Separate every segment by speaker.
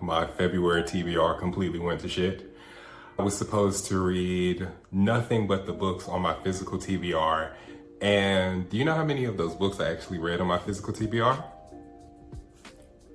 Speaker 1: My February TBR completely went to shit. I was supposed to read nothing but the books on my physical TBR. And do you know how many of those books I actually read on my physical TBR?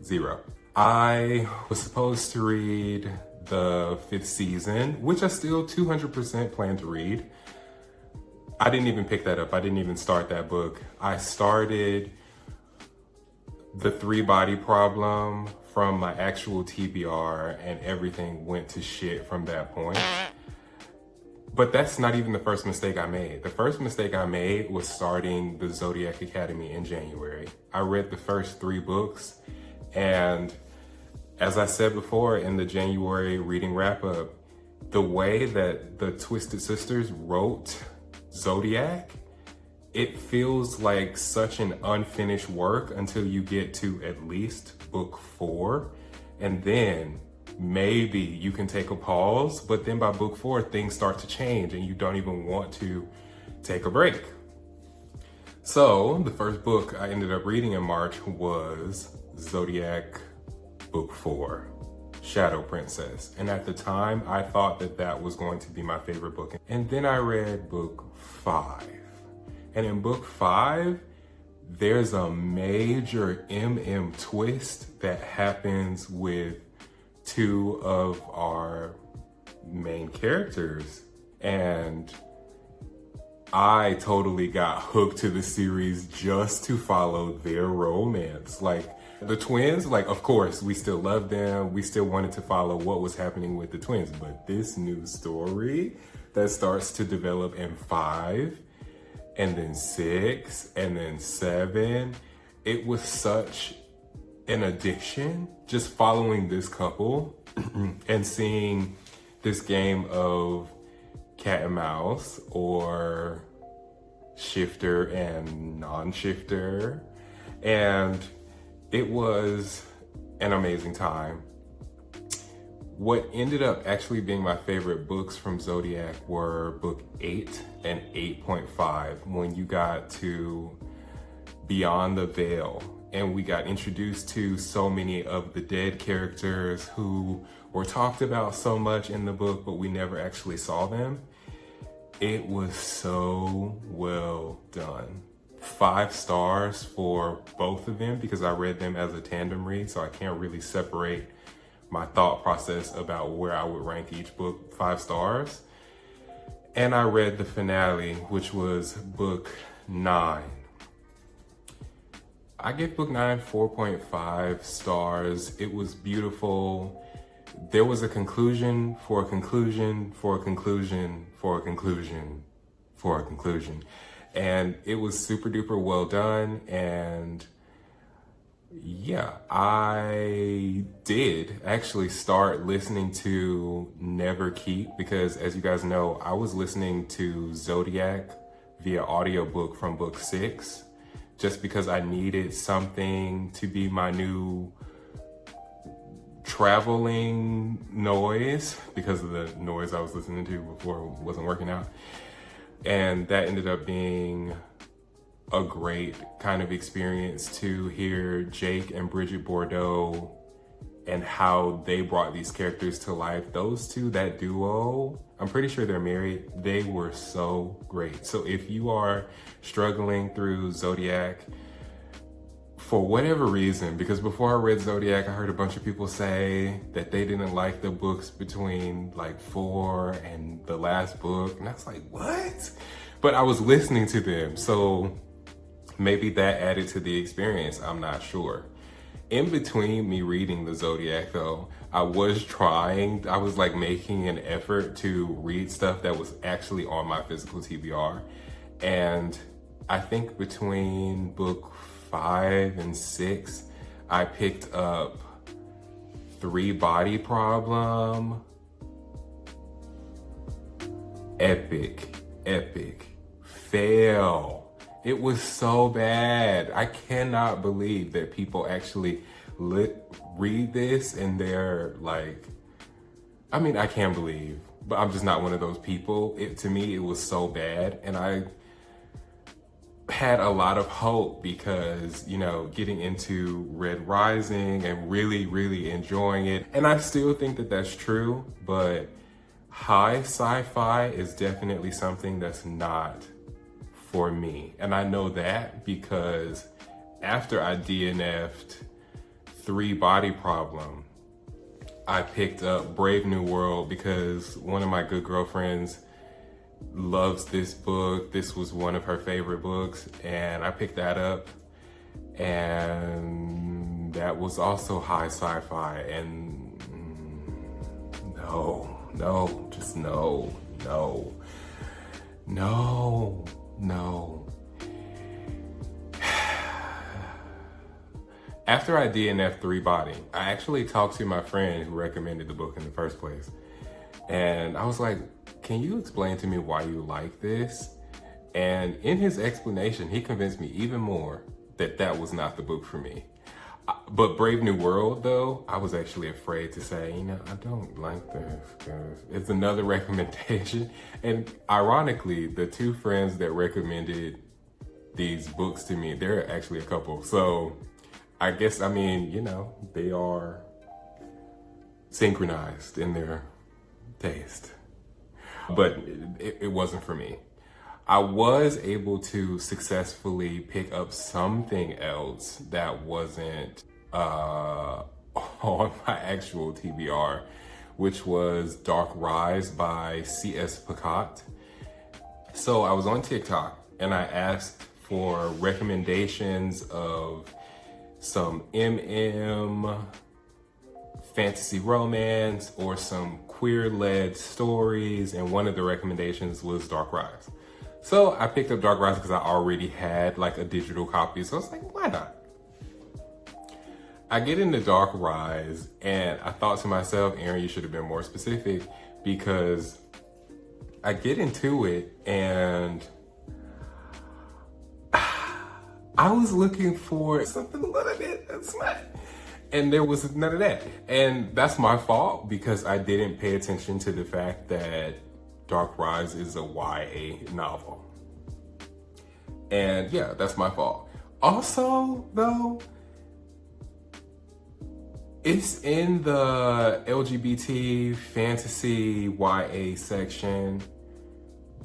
Speaker 1: 0. I was supposed to read the 5th season, which I still 200% plan to read. I didn't even pick that up. I didn't even start that book. I started The 3-Body Problem from my actual TBR, and everything went to shit from that point. But that's not even the first mistake I made. The first mistake I made was starting the Zodiac Academy in January. I read the first 3 books, and as I said before in the January reading wrap-up, the way that the Twisted Sisters wrote Zodiac, it feels like such an unfinished work until you get to at least book 4. And then maybe you can take a pause, but then by book 4, things start to change and you don't even want to take a break. So the first book I ended up reading in March was Zodiac book 4, Shadow Princess. And at the time, I thought that that was going to be my favorite book. And then I read book 5. And in book 5, there's a major twist that happens with 2 of our main characters. And I totally got hooked to the series just to follow their romance. Like, the twins, like, of course, we still love them. We still wanted to follow what was happening with the twins. But this new story that starts to develop in 5, and then 6, and then 7, it was such an addiction just following this couple and seeing this game of cat and mouse, or shifter and non-shifter. And it was an amazing time. What ended up actually being my favorite books from Zodiac were book 8 and 8.5, when you got to Beyond the Veil, and we got introduced to so many of the dead characters who were talked about so much in the book, but we never actually saw them. It was so well done. 5 stars for both of them because I read them as a tandem read, so I can't really separate my thought process about where I would rank each book. 5 stars. And I read the finale, which was book 9. I give book 9 4.5 stars. It was beautiful. There was a conclusion for a conclusion for a conclusion for a conclusion for a conclusion. And it was super duper well done. And yeah, I did actually start listening to Never Keep, because as you guys know, I was listening to Zodiac via audiobook from book 6, just because I needed something to be my new traveling noise because of the noise I was listening to before wasn't working out. And that ended up being a great kind of experience to hear Jake and Bridget Bordeaux and how they brought these characters to life. Those two, that duo, I'm pretty sure they're married. They were so great. So if you are struggling through Zodiac for whatever reason, because before I read Zodiac, I heard a bunch of people say that they didn't like the books between like 4 and the last book. And I was like, what? But I was listening to them. So maybe that added to the experience, I'm not sure. In between me reading the Zodiac though, I was like making an effort to read stuff that was actually on my physical TBR. And I think between book 5 and 6, I picked up 3-Body Problem. Epic fail. It was so bad. I cannot believe that people actually read this and they're like, I mean, I can't believe, but I'm just not one of those people. To me, it was so bad. And had a lot of hope because, you know, getting into Red Rising and really, really enjoying it. And I still think that that's true, but high sci-fi is definitely something that's not for me. And I know that because after I DNF'd 3 Body Problem, I picked up Brave New World because one of my good girlfriends loves this book. This was one of her favorite books, and I picked that up, and that was also high sci-fi. And just no. After I DNF 3 Body, I actually talked to my friend who recommended the book in the first place. And I was like, can you explain to me why you like this? And in his explanation, he convinced me even more that that was not the book for me. But Brave New World, though, I was actually afraid to say, you know, I don't like this because it's another recommendation. And ironically, the 2 friends that recommended these books to me, they're actually a couple. So I guess, I mean, you know, they are synchronized in their taste. But it wasn't for me. I was able to successfully pick up something else that wasn't on my actual TBR, which was Dark Rise by C.S. Pacat. So I was on TikTok and I asked for recommendations of some fantasy romance or some queer-led stories, and one of the recommendations was Dark Rise. So I picked up Dark Rise because I already had like a digital copy, so I was like, why not? I get into Dark Rise and I thought to myself, Aaron, you should have been more specific, because I get into it and I was looking for something a little bit smart. And there was none of that. And that's my fault because I didn't pay attention to the fact that Dark Rise is a YA novel. And yeah, that's my fault. Also, though, it's in the LGBT fantasy YA section,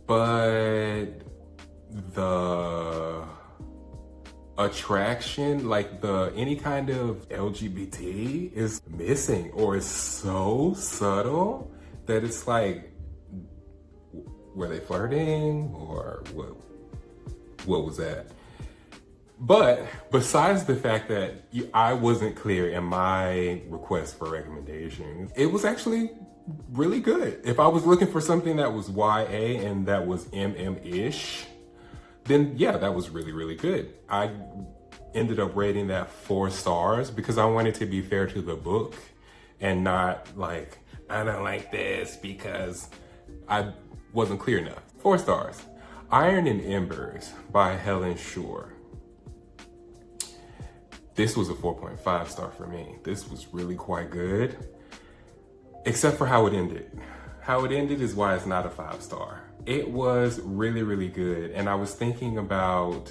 Speaker 1: but the attraction, like any kind of LGBT is missing, or is so subtle that it's like, were they flirting or what was that? But besides the fact that I wasn't clear in my request for recommendations, it was actually really good. If I was looking for something that was YA and that was MM-ish, then yeah, that was really, really good. I ended up rating that 4 stars because I wanted to be fair to the book and not like, I don't like this because I wasn't clear enough. 4 stars. Iron and Embers by Helen Shore. This was a 4.5 star for me. This was really quite good, except for how it ended. How it ended is why it's not a 5 star. It was really, really good. And I was thinking about,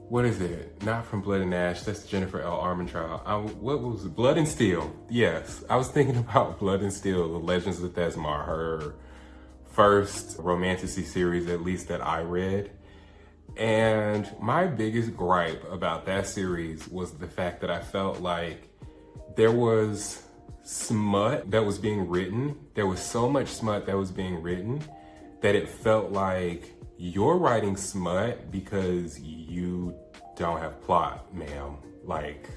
Speaker 1: what is it? Not From Blood and Ash, that's Jennifer L. Armentrout. What was it? Blood and Steel. Yes, I was thinking about Blood and Steel, The Legends of Thesmar, her first romantasy series, at least that I read. And my biggest gripe about that series was the fact that I felt like there was smut that was being written. There was so much smut that was being written that it felt like you're writing smut because you don't have plot, ma'am. Like,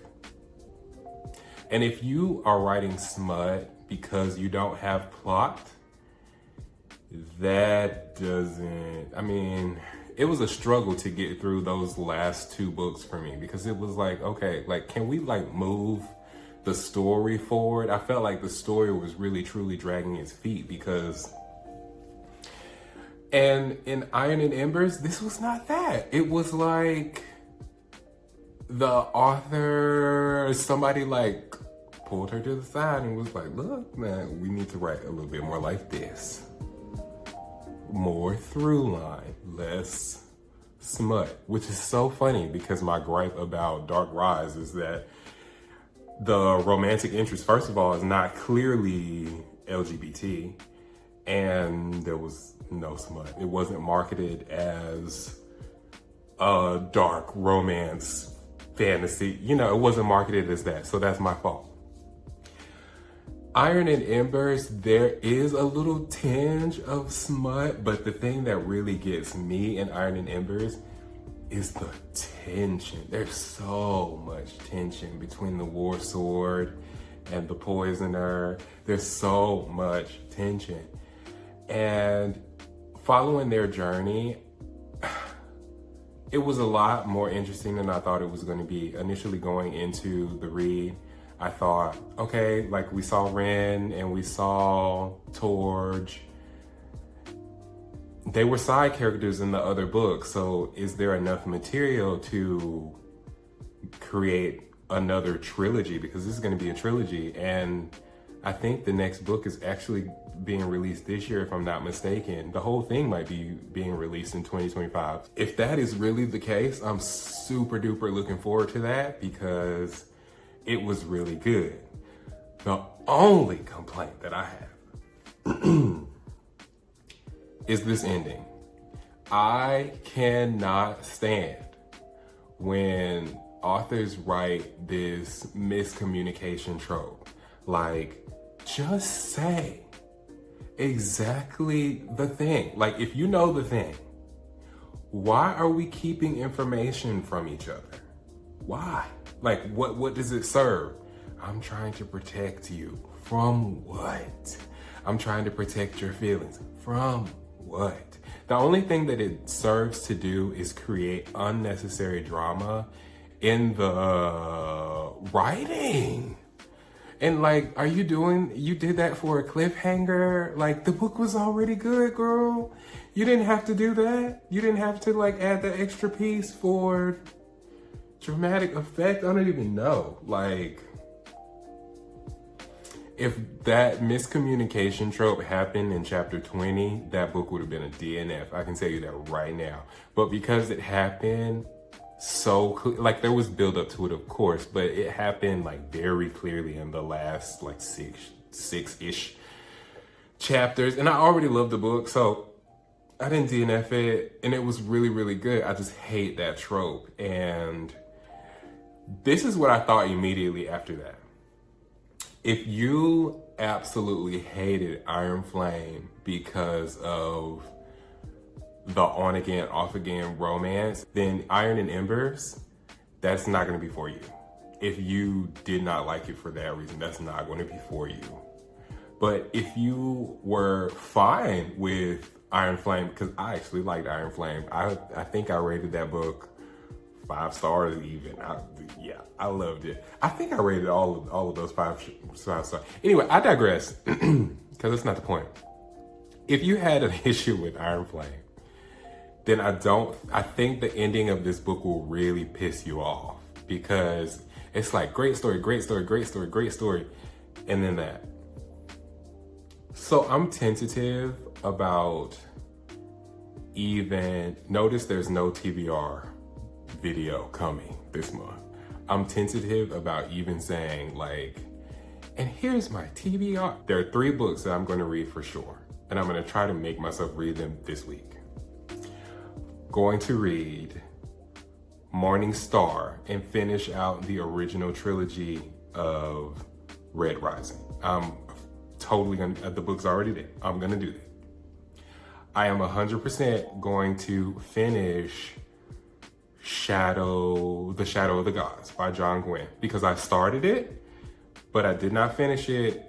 Speaker 1: and if you are writing smut because you don't have plot, that doesn't, I mean, it was a struggle to get through those last 2 books for me because it was like, okay, like, can we like move the story forward? I felt like the story was really truly dragging its feet because, and in Iron and Embers, this was not that. It was like the author, somebody like pulled her to the side and was like, look, man, we need to write a little bit more like this. More through line, less smut, which is so funny because my gripe about Dark Rise is that the romantic interest, first of all, is not clearly LGBT, and there was no smut. It wasn't marketed as a dark romance fantasy. You know, it wasn't marketed as that, so that's my fault. Iron and Embers, there is a little tinge of smut, but the thing that really gets me in Iron and Embers is the tension. There's so much tension between the war sword and the poisoner. There's so much tension. And following their journey, it was a lot more interesting than I thought it was going to be. Initially going into the read, I thought, okay, like we saw Ren and we saw Torge. They were side characters in the other book, so is there enough material to create another trilogy? Because this is going to be a trilogy, and I think the next book is actually being released this year, if I'm not mistaken. The whole thing might be being released in 2025. If that is really the case, I'm super duper looking forward to that because it was really good. The only complaint that I have is this ending. I cannot stand when authors write this miscommunication trope. Like, just say exactly the thing. Like, if you know the thing, why are we keeping information from each other? Why? Like, what does it serve? I'm trying to protect you. From what? I'm trying to protect your feelings. From what? The only thing that it serves to do is create unnecessary drama in the writing. And like, you did that for a cliffhanger? Like, the book was already good, girl. You didn't have to do that. You didn't have to like add the extra piece for dramatic effect. I don't even know. Like, if that miscommunication trope happened in chapter 20, that book would have been a DNF. I can tell you that right now. But because it happened like, there was build up to it, of course, but it happened like very clearly in the last like six-ish chapters. And I already loved the book, so I didn't DNF it, and it was really, really good. I just hate that trope. And this is what I thought immediately after that. If you absolutely hated Iron Flame because of the on again, off again romance, then Iron and Embers, that's not going to be for you. If you did not like it for that reason, that's not going to be for you. But if you were fine with Iron Flame, because I actually liked Iron Flame, I think I rated that book 5 stars even. I loved it. I think I rated all of those 5 stars. Anyway, I digress, because that's not the point. If you had an issue with Iron Flame, then I think the ending of this book will really piss you off, because it's like, great story, great story, great story, great story, and then that. So I'm tentative about notice there's no TBR video coming this month. I'm tentative about even saying like, and here's my TBR. There are 3 books that I'm going to read for sure, and I'm going to try to make myself read them this week. Going to read Morningstar and finish out the original trilogy of Red Rising. I'm totally gonna, the book's already there. I'm gonna do that. I am 100% going to finish The Shadow of the Gods by John Gwynne, because I started it, but I did not finish it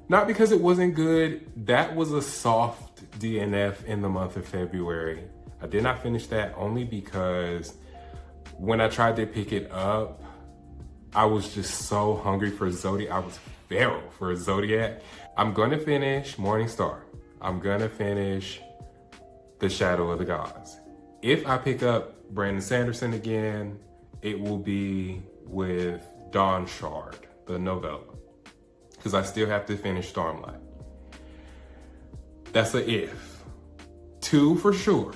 Speaker 1: not because it wasn't good. That was a soft DNF in the month of February. I did not finish that only because when I tried to pick it up, I was just so hungry for Zodiac. I was feral for Zodiac. I'm gonna finish Morningstar. I'm gonna finish The Shadow of the Gods. If I pick up Brandon Sanderson again, it will be with Dawn Shard, the novella, because I still have to finish Stormlight. That's a if. 2 for sure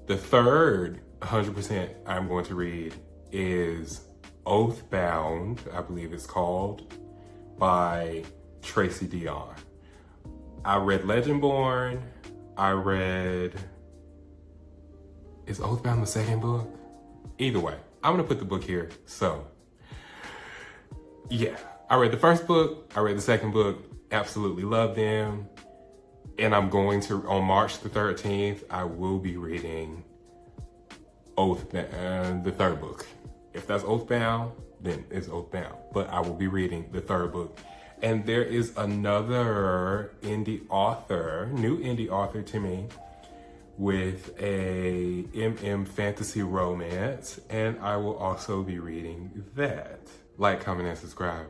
Speaker 1: The third 100% I'm going to read is Oathbound, I believe it's called, by Tracy Dion. I read Legendborn. Is Oathbound the second book? Either way, I'm gonna put the book here. So, yeah, I read the first book, I read the second book, absolutely loved them. And I'm going to, on March the 13th, I will be reading Oathbound, the third book. If that's Oathbound, then it's Oathbound. But I will be reading the third book. And there is another indie author, new indie author to me, with a fantasy romance, and I will also be reading that. Like, comment, and subscribe.